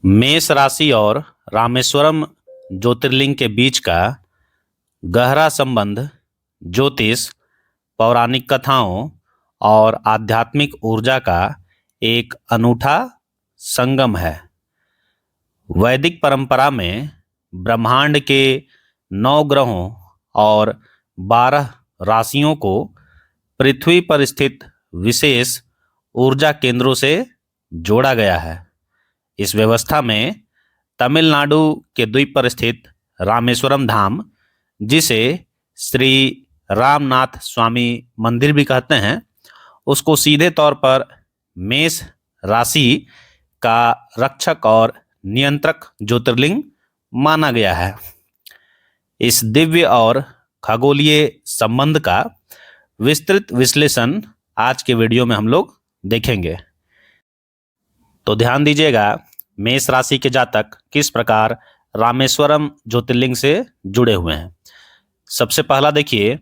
मेष राशि और रामेश्वरम ज्योतिर्लिंग के बीच का गहरा संबंध ज्योतिष, पौराणिक कथाओं और आध्यात्मिक ऊर्जा का एक अनूठा संगम है। वैदिक परंपरा में ब्रह्मांड के 9 ग्रहों और 12 राशियों को पृथ्वी पर स्थित विशेष ऊर्जा केंद्रों से जोड़ा गया है। इस व्यवस्था में तमिलनाडु के द्वीप पर स्थित रामेश्वरम धाम, जिसे श्री रामनाथ स्वामी मंदिर भी कहते हैं, उसको सीधे तौर पर मेष राशि का रक्षक और नियंत्रक ज्योतिर्लिंग माना गया है। इस दिव्य और खगोलीय संबंध का विस्तृत विश्लेषण आज के वीडियो में हम लोग देखेंगे। तो ध्यान दीजिएगा, मेष राशि के जातक किस प्रकार रामेश्वरम ज्योतिर्लिंग से जुड़े हुए हैं। सबसे पहला देखिए,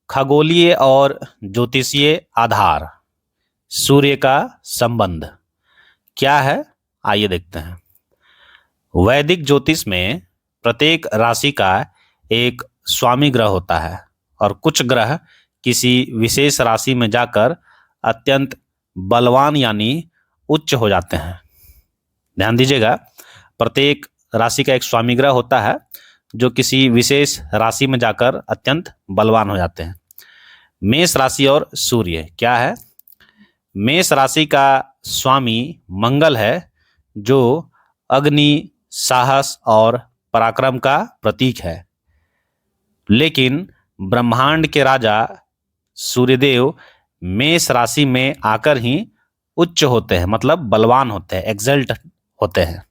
खगोलीय और ज्योतिषीय आधार, सूर्य का संबंध क्या है, आइए देखते हैं। वैदिक ज्योतिष में प्रत्येक राशि का एक स्वामी ग्रह होता है और कुछ ग्रह किसी विशेष राशि में जाकर अत्यंत बलवान यानी उच्च हो जाते हैं। ध्यान दीजिएगा, प्रत्येक राशि का एक स्वामी ग्रह होता है जो किसी विशेष राशि में जाकर अत्यंत बलवान हो जाते हैं। मेष राशि और सूर्य क्या है? मेष राशि का स्वामी मंगल है, जो अग्नि, साहस और पराक्रम का प्रतीक है। लेकिन ब्रह्मांड के राजा सूर्यदेव मेष राशि में आकर ही उच्च होते हैं, मतलब बलवान होते हैं, एक्सल्ट होते हैं।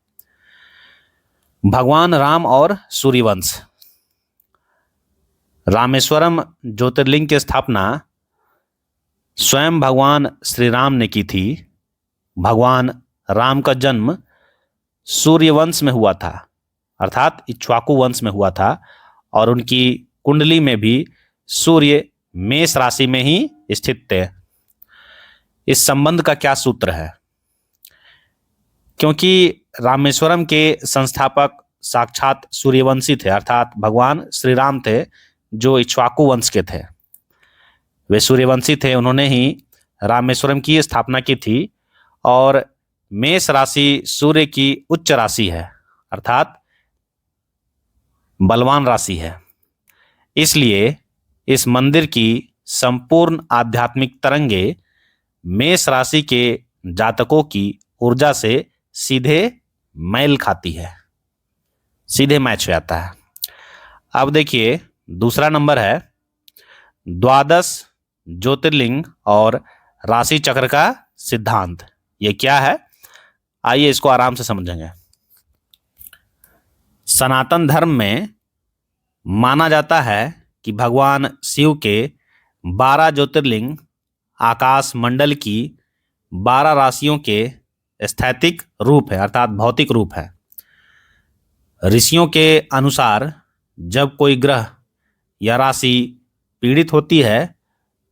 भगवान राम और सूर्यवंश, रामेश्वरम ज्योतिर्लिंग की स्थापना स्वयं भगवान श्री राम ने की थी। भगवान राम का जन्म सूर्यवंश में हुआ था, अर्थात इक्ष्वाकु वंश में हुआ था, और उनकी कुंडली में भी सूर्य मेष राशि में ही स्थित थे। इस संबंध का क्या सूत्र है? क्योंकि रामेश्वरम के संस्थापक साक्षात सूर्यवंशी थे, अर्थात भगवान श्री राम थे, जो इक्ष्वाकु वंश के थे। वे सूर्यवंशी थे, उन्होंने ही रामेश्वरम की स्थापना की थी। और मेष राशि सूर्य की उच्च राशि है, अर्थात बलवान राशि है। इसलिए इस मंदिर की संपूर्ण आध्यात्मिक तरंगे मेष राशि के जातकों की ऊर्जा से सीधे मेल खाती है, सीधे मैच हो जाता है। अब देखिए, दूसरा नंबर है द्वादश ज्योतिर्लिंग और राशि चक्र का सिद्धांत। ये क्या है, आइए इसको आराम से समझेंगे। सनातन धर्म में माना जाता है कि भगवान शिव के 12 ज्योतिर्लिंग आकाश मंडल की 12 राशियों के स्थैतिक रूप है, अर्थात भौतिक रूप है। ऋषियों के अनुसार जब कोई ग्रह या राशि पीड़ित होती है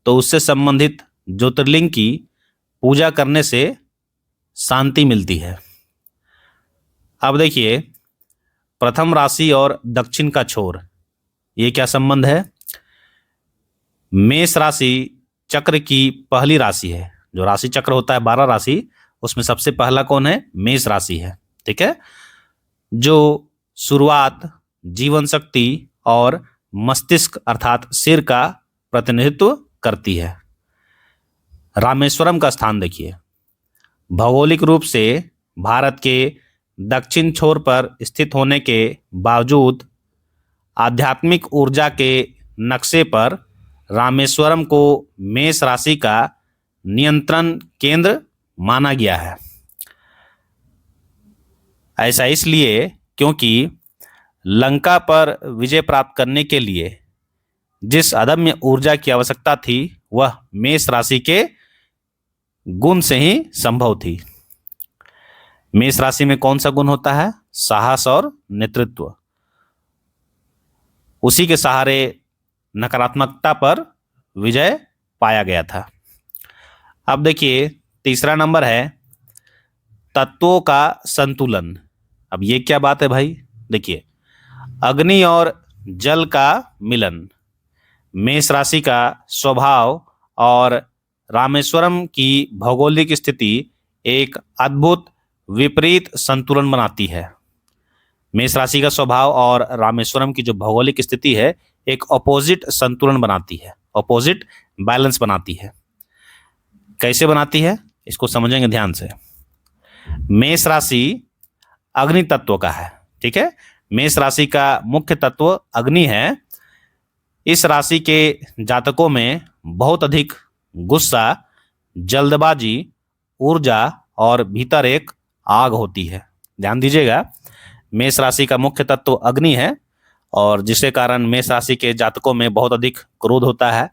तो उससे संबंधित ज्योतिर्लिंग की पूजा करने से शांति मिलती है। अब देखिए, प्रथम राशि और दक्षिण का छोर, ये क्या संबंध है? मेष राशि चक्र की पहली राशि है। जो राशि चक्र होता है 12 राशि, उसमें सबसे पहला कौन है? मेष राशि है, ठीक है, जो शुरुआत, जीवन शक्ति और मस्तिष्क अर्थात सिर का प्रतिनिधित्व करती है। रामेश्वरम का स्थान देखिए, भौगोलिक रूप से भारत के दक्षिण छोर पर स्थित होने के बावजूद आध्यात्मिक ऊर्जा के नक्शे पर रामेश्वरम को मेष राशि का नियंत्रण केंद्र माना गया है। ऐसा इसलिए क्योंकि लंका पर विजय प्राप्त करने के लिए जिस अदम्य ऊर्जा की आवश्यकता थी, वह मेष राशि के गुण से ही संभव थी। मेष राशि में कौन सा गुण होता है? साहस और नेतृत्व। उसी के सहारे नकारात्मकता पर विजय पाया गया था। अब देखिए, तीसरा नंबर है तत्वों का संतुलन। अब ये क्या बात है भाई, देखिए, अग्नि और जल का मिलन, मेष राशि का स्वभाव और रामेश्वरम की भौगोलिक स्थिति एक अद्भुत विपरीत संतुलन बनाती है। मेष राशि का स्वभाव और रामेश्वरम की जो भौगोलिक स्थिति है एक अपोजिट संतुलन बनाती है, अपोजिट बैलेंस बनाती है। कैसे बनाती है इसको समझेंगे ध्यान से। मेष राशि अग्नि तत्व का है, ठीक है। मेष राशि का मुख्य तत्व अग्नि है। इस राशि के जातकों में बहुत अधिक गुस्सा, जल्दबाजी, ऊर्जा और भीतर एक आग होती है। ध्यान दीजिएगा, मेष राशि का मुख्य तत्व अग्नि है और जिसके कारण मेष राशि के जातकों में बहुत अधिक क्रोध होता है,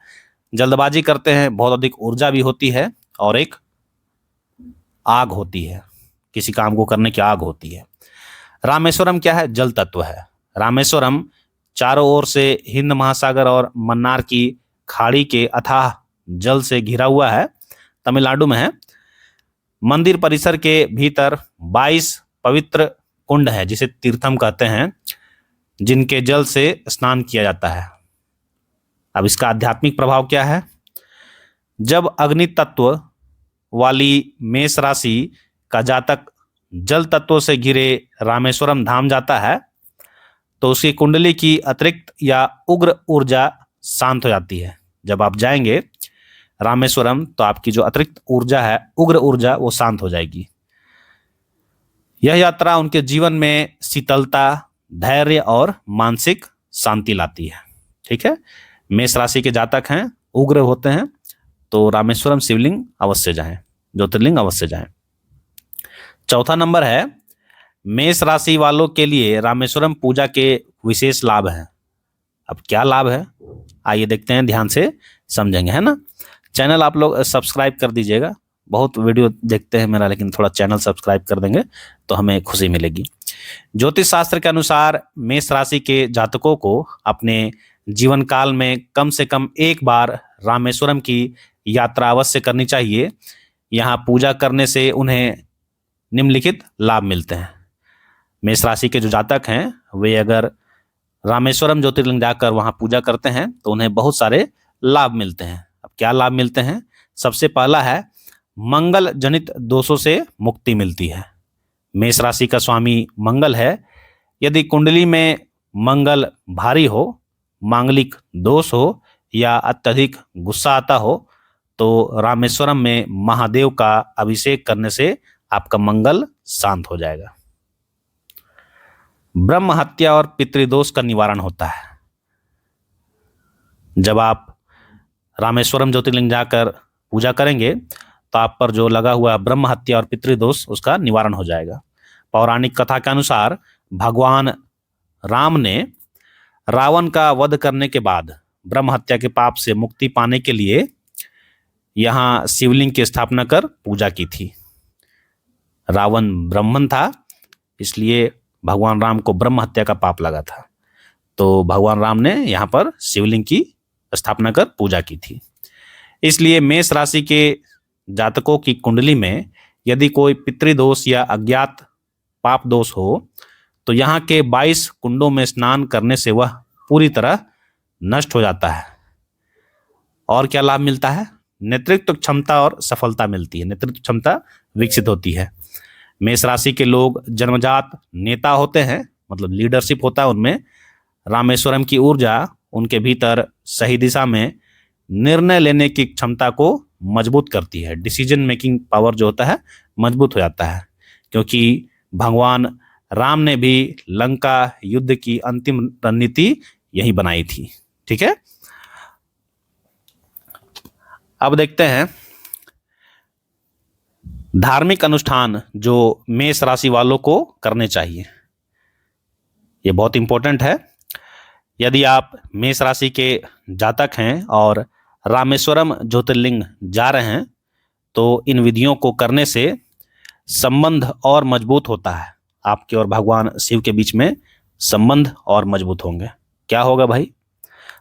जल्दबाजी करते हैं, बहुत अधिक ऊर्जा भी होती है और एक आग होती है, किसी काम को करने की आग होती है। रामेश्वरम क्या है, जल तत्व है। रामेश्वरम चारों ओर से हिंद महासागर और मन्नार की खाड़ी के अथाह जल से घिरा हुआ है, तमिलनाडु में है। मंदिर परिसर के भीतर 22 पवित्र कुंड है जिसे तीर्थम कहते हैं, जिनके जल से स्नान किया जाता है। अब इसका आध्यात्मिक प्रभाव क्या है। जब अग्नि तत्व वाली मेष राशि का जातक जल तत्व से घिरे रामेश्वरम धाम जाता है तो उसकी कुंडली की अतिरिक्त या उग्र ऊर्जा शांत हो जाती है। जब आप जाएंगे रामेश्वरम तो आपकी जो अतिरिक्त ऊर्जा है, उग्र ऊर्जा, वो शांत हो जाएगी। यह यात्रा उनके जीवन में शीतलता, धैर्य और मानसिक शांति लाती है, ठीक है। मेष राशि के जातक हैं, उग्र होते हैं, तो रामेश्वरम शिवलिंग अवश्य जाएं, ज्योतिर्लिंग अवश्य जाएं। चौथा नंबर है, मेष राशि वालों के लिए रामेश्वरम पूजा के विशेष लाभ हैं। अब क्या लाभ है आइए देखते हैं, ध्यान से समझेंगे, है ना। चैनल आप लोग सब्सक्राइब कर दीजिएगा, बहुत वीडियो देखते हैं मेरा, लेकिन थोड़ा चैनल सब्सक्राइब कर देंगे तो हमें खुशी मिलेगी। ज्योतिष शास्त्र के अनुसार मेष राशि के जातकों को अपने जीवन काल में कम से कम एक बार रामेश्वरम की यात्रा अवश्य करनी चाहिए। यहाँ पूजा करने से उन्हें निम्नलिखित लाभ मिलते हैं। मेष राशि के जो जातक हैं वे अगर रामेश्वरम ज्योतिर्लिंग जाकर वहाँ पूजा करते हैं तो उन्हें बहुत सारे लाभ मिलते हैं। अब क्या लाभ मिलते हैं, सबसे पहला है मंगल जनित दोषों से मुक्ति मिलती है। मेष राशि का स्वामी मंगल है। यदि कुंडली में मंगल भारी हो, मांगलिक दोष हो या अत्यधिक गुस्सा आता हो तो रामेश्वरम में महादेव का अभिषेक करने से आपका मंगल शांत हो जाएगा। ब्रह्म हत्या और पितृदोष का निवारण होता है। जब आप रामेश्वरम ज्योतिर्लिंग जाकर पूजा करेंगे तो आप पर जो लगा हुआ ब्रह्म हत्या और पितृदोष उसका निवारण हो जाएगा। पौराणिक कथा के अनुसार भगवान राम ने रावण का वध करने के बाद ब्रह्म हत्या के पाप से मुक्ति पाने के लिए यहाँ शिवलिंग की स्थापना कर पूजा की थी। रावण ब्राह्मण था, इसलिए भगवान राम को ब्रह्म हत्या का पाप लगा था, तो भगवान राम ने यहाँ पर शिवलिंग की स्थापना कर पूजा की थी। इसलिए मेष राशि के जातकों की कुंडली में यदि कोई पितृदोष या अज्ञात पाप दोष हो तो यहाँ के 22 कुंडों में स्नान करने से वह पूरी तरह नष्ट हो जाता है। और क्या लाभ मिलता है, नेतृत्व क्षमता और सफलता मिलती है, नेतृत्व क्षमता विकसित होती है। मेष राशि के लोग जन्मजात नेता होते हैं, मतलब लीडरशिप होता है उनमें। रामेश्वरम की ऊर्जा उनके भीतर सही दिशा में निर्णय लेने की क्षमता को मजबूत करती है। डिसीजन मेकिंग पावर जो होता है मजबूत हो जाता है, क्योंकि भगवान राम ने भी लंका युद्ध की अंतिम रणनीति यही बनाई थी, ठीक है। अब देखते हैं धार्मिक अनुष्ठान जो मेष राशि वालों को करने चाहिए। ये बहुत इंपॉर्टेंट है। यदि आप मेष राशि के जातक हैं और रामेश्वरम ज्योतिर्लिंग जा रहे हैं तो इन विधियों को करने से संबंध और मजबूत होता है। आपके और भगवान शिव के बीच में संबंध और मजबूत होंगे। क्या होगा भाई,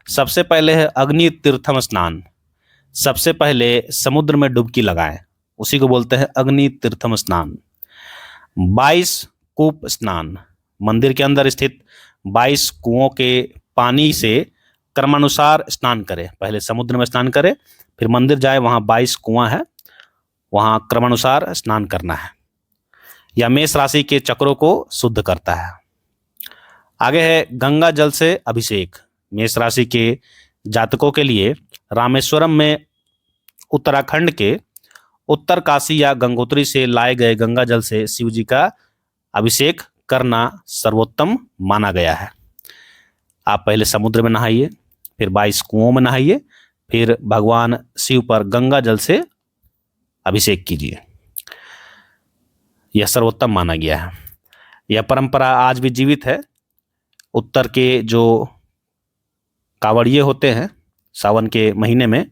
सबसे पहले है अग्नि तीर्थम स्नान। सबसे पहले समुद्र में डुबकी लगाएं, उसी को बोलते हैं अग्नि तीर्थम स्नान। 22 कूप स्नान, मंदिर के अंदर स्थित 22 कुओं के पानी से क्रमानुसार स्नान करें। पहले समुद्र में स्नान करें, फिर मंदिर जाए, वहां 22 कुआं है, वहां क्रमानुसार स्नान करना है। यह मेष राशि के चक्रों को शुद्ध करता है। आगे है गंगा जल से अभिषेक। मेष राशि के जातकों के लिए रामेश्वरम में उत्तराखंड के उत्तर काशी या गंगोत्री से लाए गए गंगा जल से शिव जी का अभिषेक करना सर्वोत्तम माना गया है। आप पहले समुद्र में नहाइए, फिर 22 कुओं में नहाइए, फिर भगवान शिव पर गंगा जल से अभिषेक कीजिए। यह सर्वोत्तम माना गया है। यह परंपरा आज भी जीवित है। उत्तर के जो कांवड़िए होते हैं, सावन के महीने में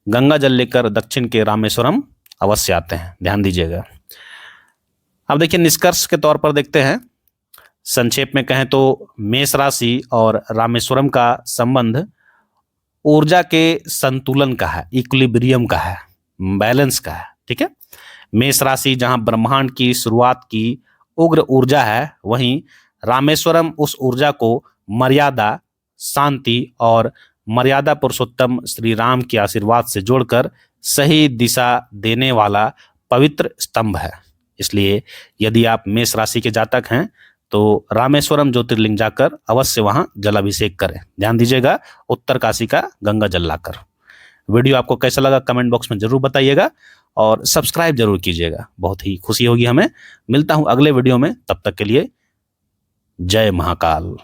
गंगा जल लेकर दक्षिण के रामेश्वरम अवश्य आते हैं, ध्यान दीजिएगा। अब देखिए, निष्कर्ष के तौर पर देखते हैं। संक्षेप में कहें तो मेष राशि और रामेश्वरम का संबंध ऊर्जा के संतुलन का है, इक्विलिब्रियम का है, बैलेंस का है। ठीक है, मेष राशि जहां ब्रह्मांड की शुरुआत की उग्र ऊर्जा है, वहीं रामेश्वरम उस ऊर्जा को मर्यादा, शांति और मर्यादा पुरुषोत्तम श्री राम के आशीर्वाद से जोड़कर सही दिशा देने वाला पवित्र स्तंभ है। इसलिए यदि आप मेष राशि के जातक हैं तो रामेश्वरम ज्योतिर्लिंग जाकर अवश्य वहां जलाभिषेक करें। ध्यान दीजिएगा, उत्तर काशी का गंगा जल लाकर। वीडियो आपको कैसा लगा कमेंट बॉक्स में जरूर बताइएगा और सब्सक्राइब जरूर कीजिएगा, बहुत ही खुशी होगी हमें। मिलता हूं अगले वीडियो में, तब तक के लिए जय महाकाल।